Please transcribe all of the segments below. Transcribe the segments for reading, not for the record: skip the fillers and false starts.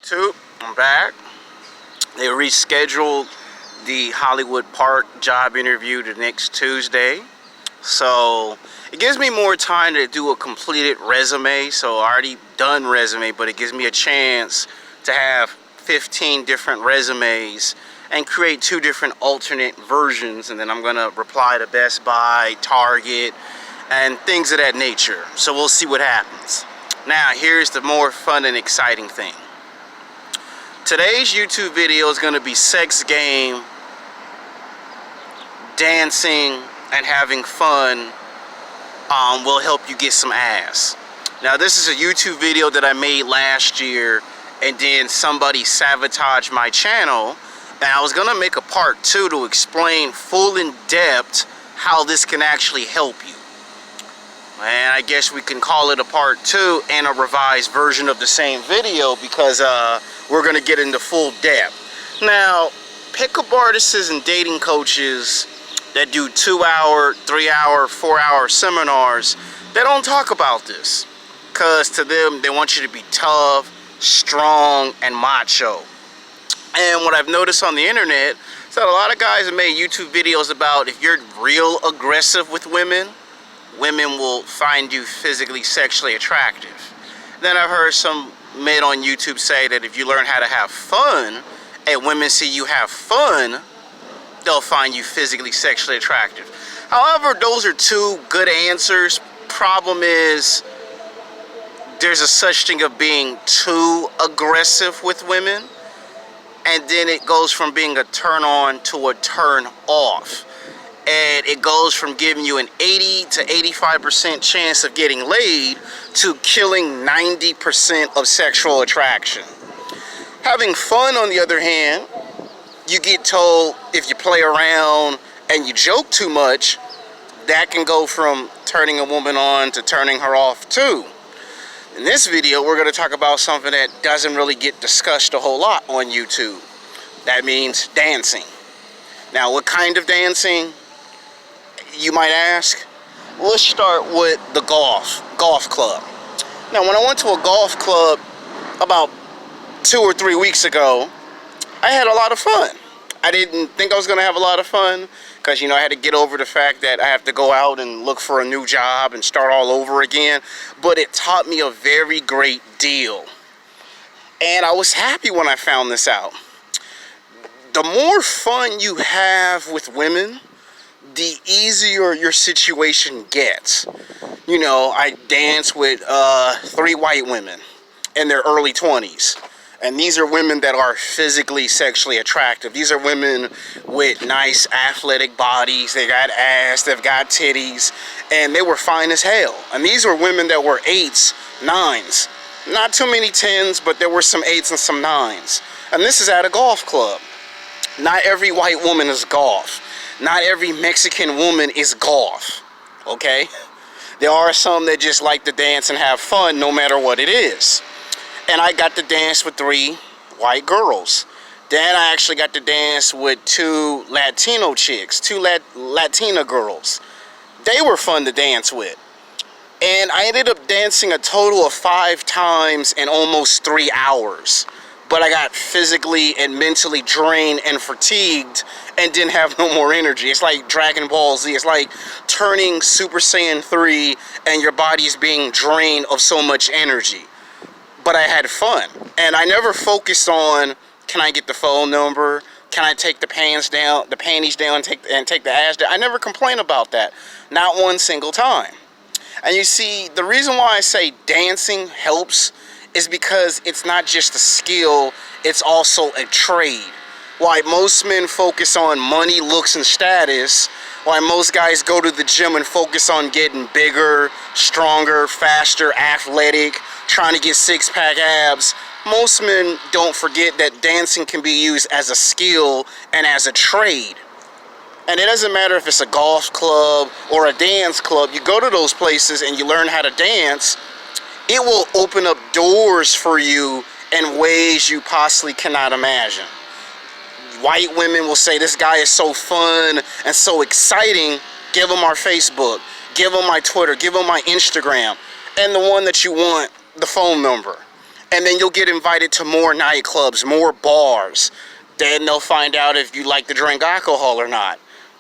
YouTube, I'm back. They rescheduled the Hollywood Park job interview to next Tuesday. So it gives me more time to do a completed resume. So I already done resume, but it gives me a chance to have 15 different resumes and create 2 different alternate versions. And then I'm gonna reply to Best Buy, Target, and things of that nature. So we'll see what happens. Now, here's the more fun and exciting thing. Today's YouTube video is going to be sex game, dancing, and having fun will help you get some ass. Now, this is a YouTube video that I made last year, and then somebody sabotaged my channel, and I was going to make a part 2 to explain full in depth how this can actually help you. And I guess we can call it a part 2 and a revised version of the same video, because we're going to get into full depth. Now, pickup artists and dating coaches that do 2-hour, 3-hour, 4-hour seminars, they don't talk about this, because to them, they want you to be tough, strong, and macho. And what I've noticed on the internet is that a lot of guys have made YouTube videos about if you're real aggressive with women, women will find you physically, sexually attractive. Then I've heard some men on YouTube say that if you learn how to have fun, and women see you have fun, they'll find you physically, sexually attractive. However, those are 2 good answers. Problem is, there's a such thing of being too aggressive with women, and then it goes from being a turn on to a turn off. And it goes from giving you an 80 to 85% chance of getting laid to killing 90% of sexual attraction. Having fun, on the other hand, you get told if you play around and you joke too much, that can go from turning a woman on to turning her off too. In this video, we're going to talk about something that doesn't really get discussed a whole lot on YouTube. That means dancing. Now, what kind of dancing, you might ask? Let's start with the golf club. Now, when I went to a golf club about 2 or 3 weeks ago, I had a lot of fun. I didn't think I was going to have a lot of fun because, I had to get over the fact that I have to go out and look for a new job and start all over again. But it taught me a very great deal. And I was happy when I found this out. The more fun you have with women, the easier your situation gets. I dance with 3 white women in their early 20s. And these are women that are physically, sexually attractive. These are women with nice athletic bodies. They got ass, they've got titties, and they were fine as hell. And these were women that were 8s, 9s. Not too many 10s, but there were some 8s and some 9s. And this is at a golf club. Not every white woman is golf. Not every Mexican woman is golf, okay? There are some that just like to dance and have fun no matter what it is. And I got to dance with 3 white girls. Then I actually got to dance with 2 Latino chicks, 2 Latina girls. They were fun to dance with. And I ended up dancing a total of 5 times in almost 3 hours. But I got physically and mentally drained and fatigued and didn't have no more energy. It's like Dragon Ball Z. It's like turning Super Saiyan 3 and your body's being drained of so much energy. But I had fun. And I never focused on, can I get the phone number? Can I take the panties down, and take the ass down? I never complained about that. Not one single time. And you see, the reason why I say dancing helps is because it's not just a skill, it's also a trade. Why most men focus on money, looks, and status, why most guys go to the gym and focus on getting bigger, stronger, faster, athletic, trying to get 6-pack abs, most men don't forget that dancing can be used as a skill and as a trade. And it doesn't matter if it's a golf club or a dance club. You go to those places and you learn how to dance, it will open up doors for you in ways you possibly cannot imagine. White women will say, this guy is so fun and so exciting, give him our Facebook, give him my Twitter, give him my Instagram, and the one that you want, the phone number. And then you'll get invited to more nightclubs, more bars. Then they'll find out if you like to drink alcohol or not.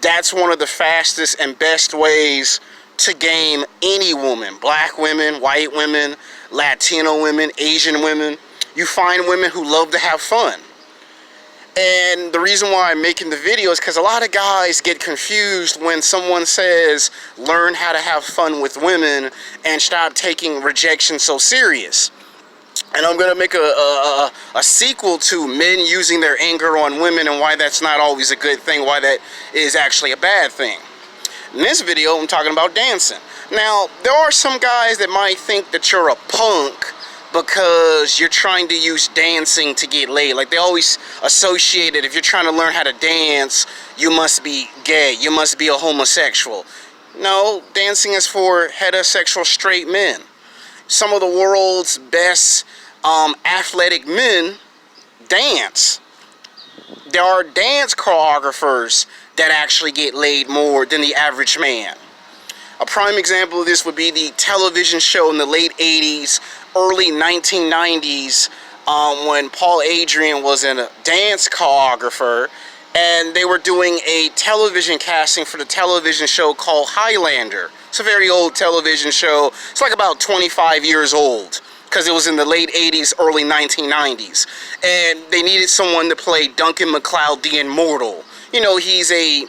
That's one of the fastest and best ways to game any woman. Black women, white women, Latino women, Asian women. You find women who love to have fun. And the reason why I'm making the video is because a lot of guys get confused when someone says, learn how to have fun with women and stop taking rejection so serious. And I'm going to make a sequel to men using their anger on women and why that's not always a good thing, why that is actually a bad thing. In this video, I'm talking about dancing. Now, there are some guys that might think that you're a punk because you're trying to use dancing to get laid. Like, they always associate it, if you're trying to learn how to dance, you must be gay, you must be a homosexual. No, dancing is for heterosexual straight men. Some of the world's best athletic men dance. There are dance choreographers that actually get laid more than the average man. A prime example of this would be the television show in the late 80s, early 1990s, when Paul Adrian was a dance choreographer, and they were doing a television casting for the television show called Highlander. It's a very old television show. It's like about 25 years old, because it was in the late 80s, early 1990s. And they needed someone to play Duncan MacLeod the Immortal. You know, he's a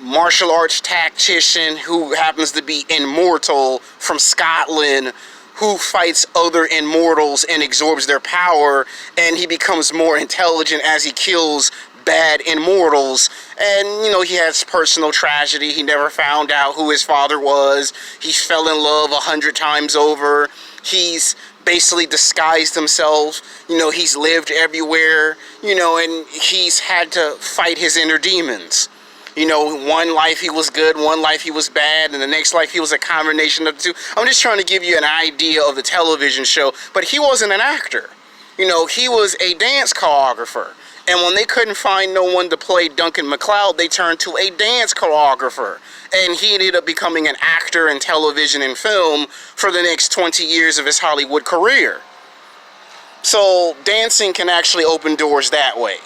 martial arts tactician who happens to be immortal from Scotland, who fights other immortals and absorbs their power, and he becomes more intelligent as he kills bad immortals. And, you know, he has personal tragedy. He never found out who his father was. He fell in love 100 times over. He's basically disguised himself. You know, he's lived everywhere, you know, and he's had to fight his inner demons. You know, one life he was good, one life he was bad, and the next life he was a combination of the two. I'm just trying to give you an idea of the television show, but he wasn't an actor. You know, he was a dance choreographer. And when they couldn't find no one to play Duncan MacLeod, they turned to a dance choreographer. And he ended up becoming an actor in television and film for the next 20 years of his Hollywood career. So dancing can actually open doors that way.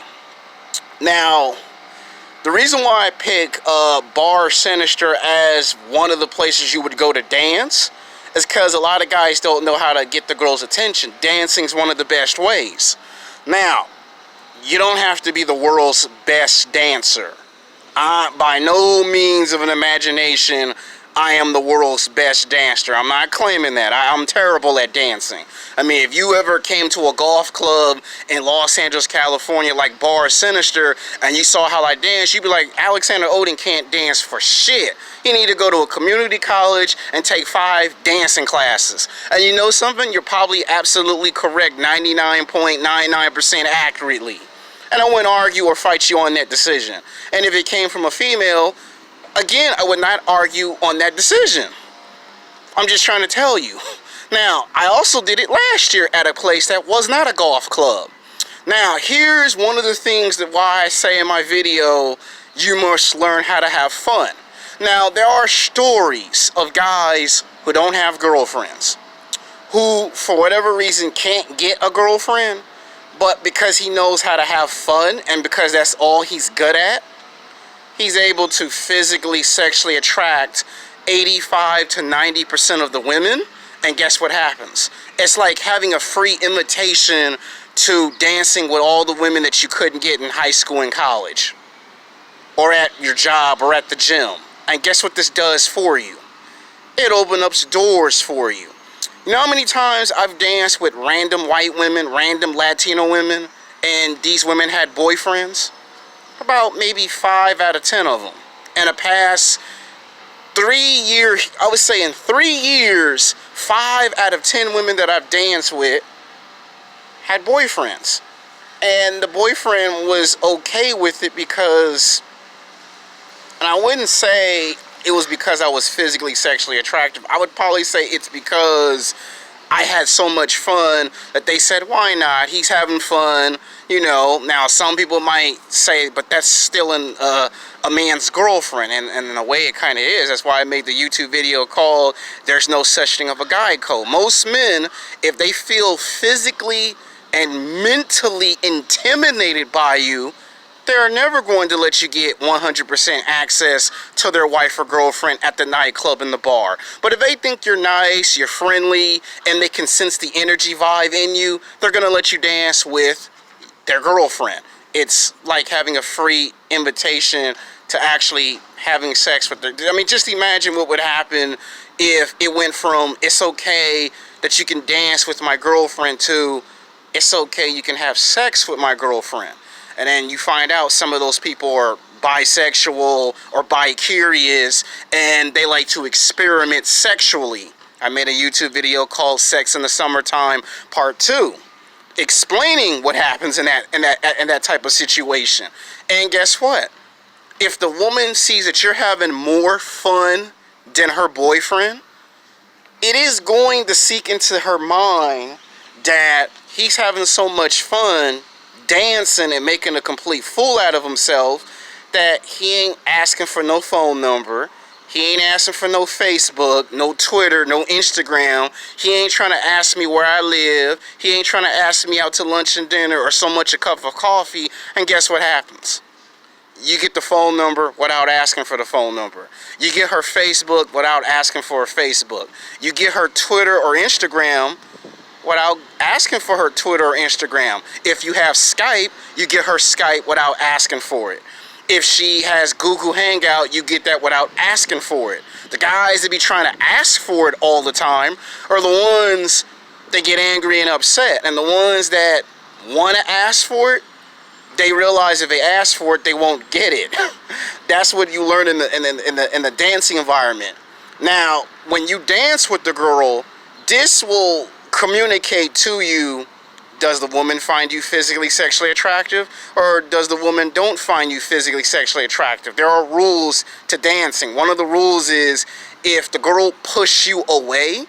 Now, the reason why I pick Bar Sinister as one of the places you would go to dance is because a lot of guys don't know how to get the girl's attention. Dancing's one of the best ways. Now, you don't have to be the world's best dancer. By no means of an imagination, I am the world's best dancer. I'm not claiming that. I'm terrible at dancing. I mean, if you ever came to a golf club in Los Angeles, California, like Bar Sinister, and you saw how I dance, you'd be like, Alexander Oden can't dance for shit. You need to go to a community college and take 5 dancing classes. And you know something? You're probably absolutely correct 99.99% accurately. And I wouldn't argue or fight you on that decision. And if it came from a female, again, I would not argue on that decision. I'm just trying to tell you. Now, I also did it last year at a place that was not a golf club. Now, here's one of the things that why I say in my video, you must learn how to have fun. Now, there are stories of guys who don't have girlfriends, who, for whatever reason, can't get a girlfriend, but because he knows how to have fun and because that's all he's good at, he's able to physically, sexually attract 85 to 90% of the women. And guess what happens? It's like having a free invitation to dancing with all the women that you couldn't get in high school and college, or at your job, or at the gym. And guess what this does for you? It opens up doors for you. You know how many times I've danced with random white women, random Latino women, and these women had boyfriends? About maybe 5 out of 10 of them. In the past 3 years, I would say in 3 years, 5 out of 10 women that I've danced with had boyfriends. And the boyfriend was okay with it because, and I wouldn't say it was because I was physically, sexually attractive. I would probably say it's because I had so much fun that they said, why not? He's having fun, you know. Now, some people might say, but that's still a man's girlfriend, and in a way it kind of is. That's why I made the YouTube video called There's No Such Thing of a Guy Code. Most men, if they feel physically and mentally intimidated by you, they're never going to let you get 100% access to their wife or girlfriend at the nightclub and the bar. But if they think you're nice, you're friendly, and they can sense the energy vibe in you, they're going to let you dance with their girlfriend. It's like having a free invitation to actually having sex with their... I mean, just imagine what would happen if it went from, it's okay that you can dance with my girlfriend, to it's okay you can have sex with my girlfriend. And then you find out some of those people are bisexual or bi-curious, and they like to experiment sexually. I made a YouTube video called Sex in the Summertime Part 2, explaining what happens in that type of situation. And guess what? If the woman sees that you're having more fun than her boyfriend, it is going to seep into her mind that he's having so much fun dancing and making a complete fool out of himself that he ain't asking for no phone number, he ain't asking for no Facebook, no Twitter, no Instagram, he ain't trying to ask me where I live, he ain't trying to ask me out to lunch and dinner or so much a cup of coffee. And guess what happens? You get the phone number without asking for the phone number. You get her Facebook without asking for her Facebook. You get her Twitter or Instagram without asking for her Twitter or Instagram. If you have Skype, you get her Skype without asking for it. If she has Google Hangout, you get that without asking for it. The guys that be trying to ask for it all the time are the ones that get angry and upset. And the ones that want to ask for it, they realize if they ask for it, they won't get it. That's what you learn in the dancing environment. Now, when you dance with the girl, this will communicate to you, does the woman find you physically sexually attractive, or does the woman don't find you physically sexually attractive? There are rules to dancing. One of the rules is, if the girl pushes you away,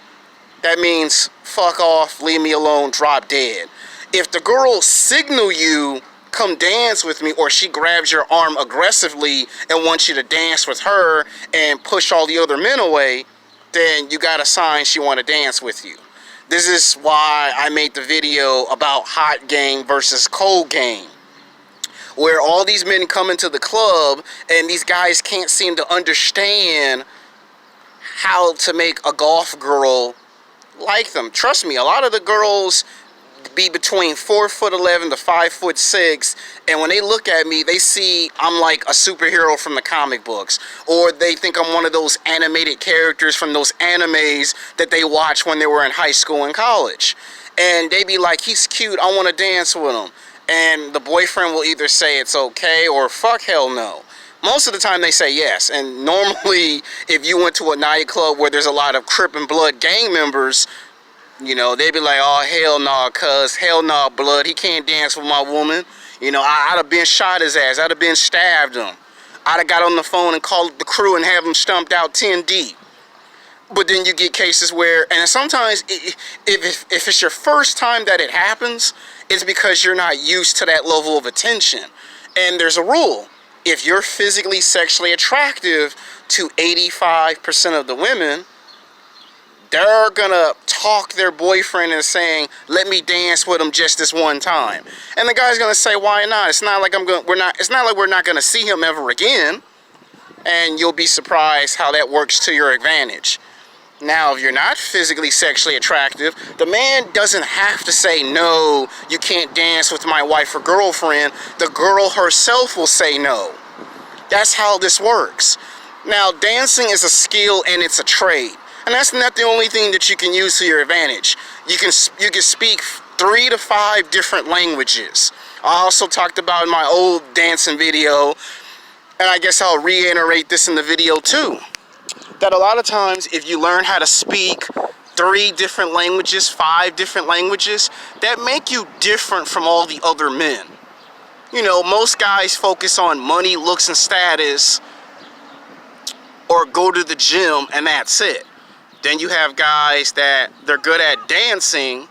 that means fuck off, leave me alone, drop dead. If the girl signal you, come dance with me, or she grabs your arm aggressively and wants you to dance with her and push all the other men away, then you got a sign she want to dance with you. This is why I made the video about hot game versus cold game, where all these men come into the club and these guys can't seem to understand how to make a golf girl like them. Trust me, a lot of the girls be between 4'11" to 5'6", and when they look at me, they see I'm like a superhero from the comic books, or they think I'm one of those animated characters from those animes that they watch when they were in high school and college. And they be like, he's cute, I want to dance with him. And the boyfriend will either say it's okay or fuck hell no. Most of the time they say yes. And normally, if you went to a nightclub where there's a lot of Crip and Blood gang members, you know, they be like, oh, hell no, cuz, hell no, blood, he can't dance with my woman. You know, I'd have been shot his ass, I'd have been stabbed him. I'd have got on the phone and called the crew and have him stumped out 10 deep. But then you get cases where, and sometimes if it's your first time that it happens, it's because you're not used to that level of attention. And there's a rule. If you're physically sexually attractive to 85% of the women, they're gonna talk their boyfriend and saying, let me dance with him just this one time. And the guy's gonna say, why not? It's not like we're not gonna see him ever again. And you'll be surprised how that works to your advantage. Now, if you're not physically sexually attractive, the man doesn't have to say, no, you can't dance with my wife or girlfriend. The girl herself will say no. That's how this works. Now, dancing is a skill and it's a trade. And that's not the only thing that you can use to your advantage. You can speak 3 to 5 different languages. I also talked about in my old dancing video, and I guess I'll reiterate this in the video too, that a lot of times if you learn how to speak 3 different languages, 5 different languages, that make you different from all the other men. You know, most guys focus on money, looks, and status, or go to the gym, and that's it. Then you have guys that they're good at dancing,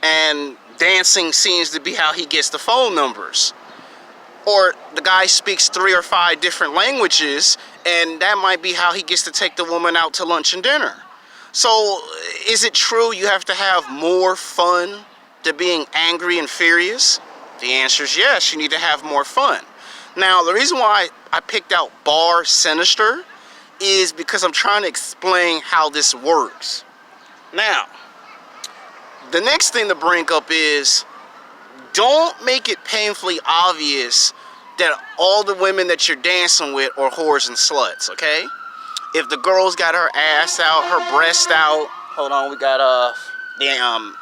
and dancing seems to be how he gets the phone numbers. Or the guy speaks 3 or 5 different languages, and that might be how he gets to take the woman out to lunch and dinner. So is it true you have to have more fun than being angry and furious? The answer is yes, you need to have more fun. Now, the reason why I picked out Bar Sinister is because I'm trying to explain how this works. Now, the next thing to bring up is, don't make it painfully obvious that all the women that you're dancing with are whores and sluts, okay? If the girl's got her ass out, her breast out, hold on, we got the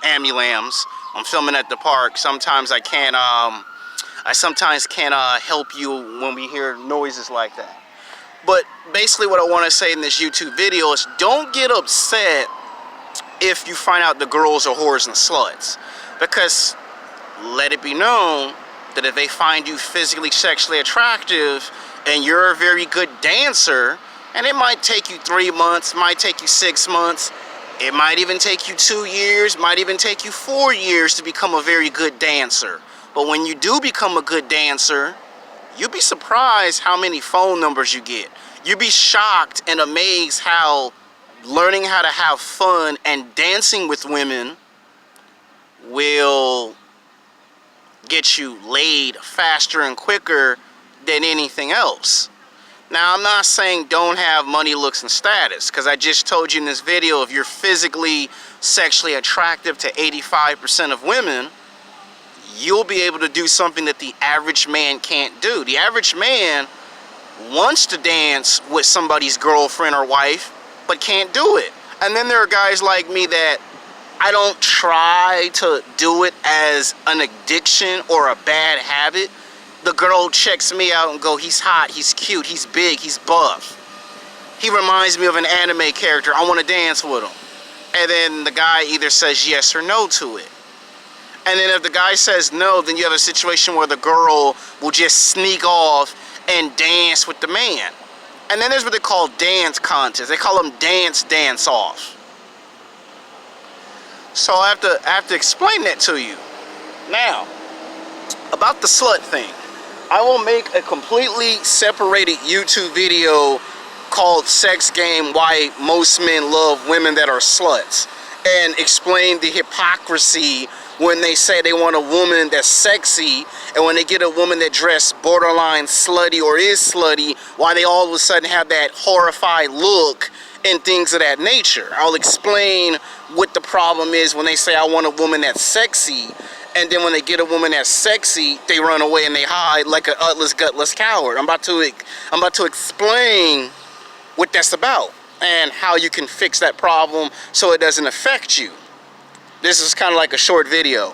ambulance. I'm filming at the park. Sometimes I can't help you when we hear noises like that. But basically what I want to say in this YouTube video is, don't get upset if you find out the girls are whores and sluts, because let it be known that if they find you physically, sexually attractive and you're a very good dancer, and it might take you 3 months, might take you 6 months, it might even take you 2 years, might even take you 4 years to become a very good dancer. But when you do become a good dancer, you'll be surprised how many phone numbers you get. You'll be shocked and amazed how learning how to have fun and dancing with women will get you laid faster and quicker than anything else. Now, I'm not saying don't have money, looks, and status, because I just told you in this video, if you're physically, sexually attractive to 85% of women, you'll be able to do something that the average man can't do. The average man wants to dance with somebody's girlfriend or wife, but can't do it. And then there are guys like me that I don't try to do it as an addiction or a bad habit. The girl checks me out and go, he's hot, he's cute, he's big, he's buff. He reminds me of an anime character, I want to dance with him. And then the guy either says yes or no to it. And then if the guy says no, then you have a situation where the girl will just sneak off and dance with the man. And then there's what they call dance contests. They call them dance off. So I have to explain that to you. Now, about the slut thing, I will make a completely separated YouTube video called Sex Game, Why Most Men Love Women That Are Sluts, and explain the hypocrisy when they say they want a woman that's sexy, and when they get a woman that dressed borderline slutty or is slutty, why they all of a sudden have that horrified look and things of that nature. I'll explain what the problem is when they say I want a woman that's sexy, and then when they get a woman that's sexy, they run away and they hide like an utless, gutless coward. I'm about to explain what that's about and how you can fix that problem so it doesn't affect you. This is kind of like a short video.